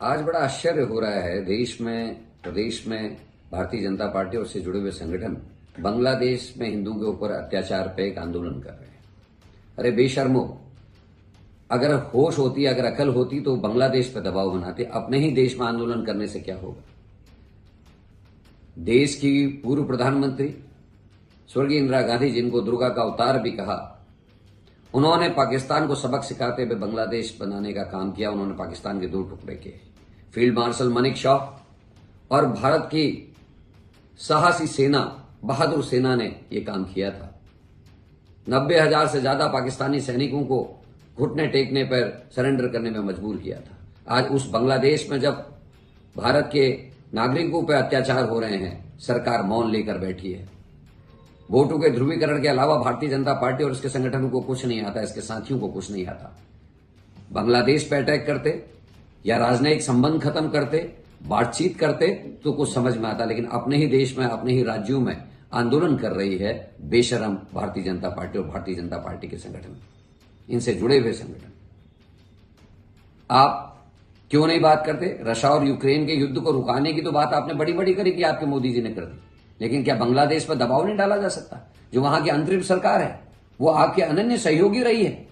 आज बड़ा आश्चर्य हो रहा है देश में, प्रदेश में भारतीय जनता पार्टी और उससे जुड़े हुए संगठन बांग्लादेश में हिंदुओं के ऊपर अत्याचार पे एक आंदोलन कर रहे हैं। अरे बेशर्मो, अगर होश होती, अगर अकल होती तो बांग्लादेश पर दबाव बनाते। अपने ही देश में आंदोलन करने से क्या होगा। देश की पूर्व प्रधानमंत्री स्वर्गीय इंदिरा गांधी, जिनको दुर्गा का अवतार भी कहा, उन्होंने पाकिस्तान को सबक सिखाते हुए बांग्लादेश बनाने का काम किया। उन्होंने पाकिस्तान के 2 टुकड़े किए। फील्ड मार्शल मानेकशॉ और भारत की साहसी सेना, बहादुर सेना ने यह काम किया था। 90,000 से ज्यादा पाकिस्तानी सैनिकों को घुटने टेकने पर सरेंडर करने में मजबूर किया था। आज उस बांग्लादेश में जब भारत के नागरिकों पर अत्याचार हो रहे हैं, सरकार मौन लेकर बैठी है। वोटों के ध्रुवीकरण के अलावा भारतीय जनता पार्टी और इसके संगठनों को कुछ नहीं आता, इसके साथियों को कुछ नहीं आता। बांग्लादेश पे अटैक करते या राजनयिक संबंध खत्म करते, बातचीत करते तो कुछ समझ में आता, लेकिन अपने ही देश में, अपने ही राज्यों में आंदोलन कर रही है बेशरम भारतीय जनता पार्टी और भारतीय जनता पार्टी के संगठन, इनसे जुड़े हुए संगठन। आप क्यों नहीं बात करते? रशिया और यूक्रेन के युद्ध को रुकाने की तो बात आपने बड़ी बड़ी करी कि आपके मोदी जी ने कर दी, लेकिन क्या बांग्लादेश पर दबाव नहीं डाला जा सकता? जो वहां की अंतरिम सरकार है वो आपके अनन्य सहयोगी रही है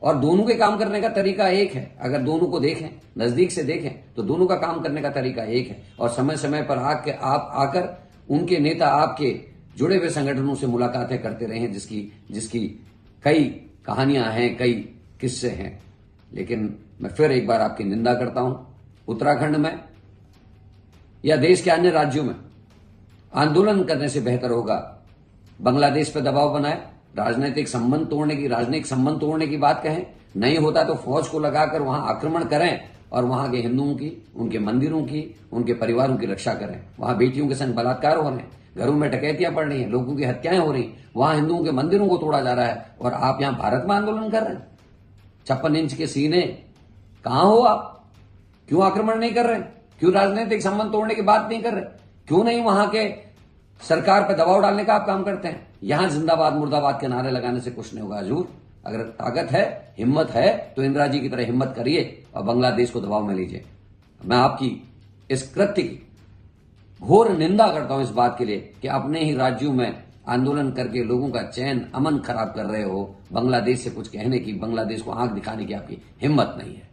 और दोनों के काम करने का तरीका एक है। अगर दोनों को देखें, नजदीक से देखें, तो दोनों का काम करने का तरीका एक है। और समय समय पर आप आकर उनके नेता आपके जुड़े हुए संगठनों से मुलाकातें करते रहे हैं, जिसकी कई कहानियां हैं, कई किस्से हैं। लेकिन मैं फिर एक बार आपकी निंदा करता हूं। उत्तराखंड में या देश के अन्य राज्यों में आंदोलन करने से बेहतर होगा बांग्लादेश पर दबाव बनाए, राजनीतिक संबंध तोड़ने की बात कहें। नहीं होता तो फौज को लगाकर वहां आक्रमण करें और वहां के हिंदुओं की, उनके मंदिरों की, उनके परिवारों की रक्षा करें। वहां बेटियों के संग बलात्कार हो रहे हैं, घरों में डकैतियां पड़ रही हैं, लोगों की हत्याएं हो रही, वहां हिंदुओं के मंदिरों को तोड़ा जा रहा है, और आप यहां भारत में आंदोलन कर रहे हैं। 56 इंच के सीने, कहां हो आप? क्यों आक्रमण नहीं कर रहे? क्यों राजनीतिक संबंध तोड़ने की बात नहीं कर रहे? क्यों नहीं वहां के सरकार पर दबाव डालने का आप काम करते हैं? यहां जिंदाबाद मुर्दाबाद के नारे लगाने से कुछ नहीं होगा। हजूर, अगर ताकत है, हिम्मत है, तो इंदिरा जी की तरह हिम्मत करिए और बांग्लादेश को दबाव में लीजिए। मैं आपकी इस कृत्य की घोर निंदा करता हूं, इस बात के लिए कि अपने ही राज्यों में आंदोलन करके लोगों का चैन अमन खराब कर रहे हो। बांग्लादेश से कुछ कहने की, बांग्लादेश को आंख दिखाने की आपकी हिम्मत नहीं है।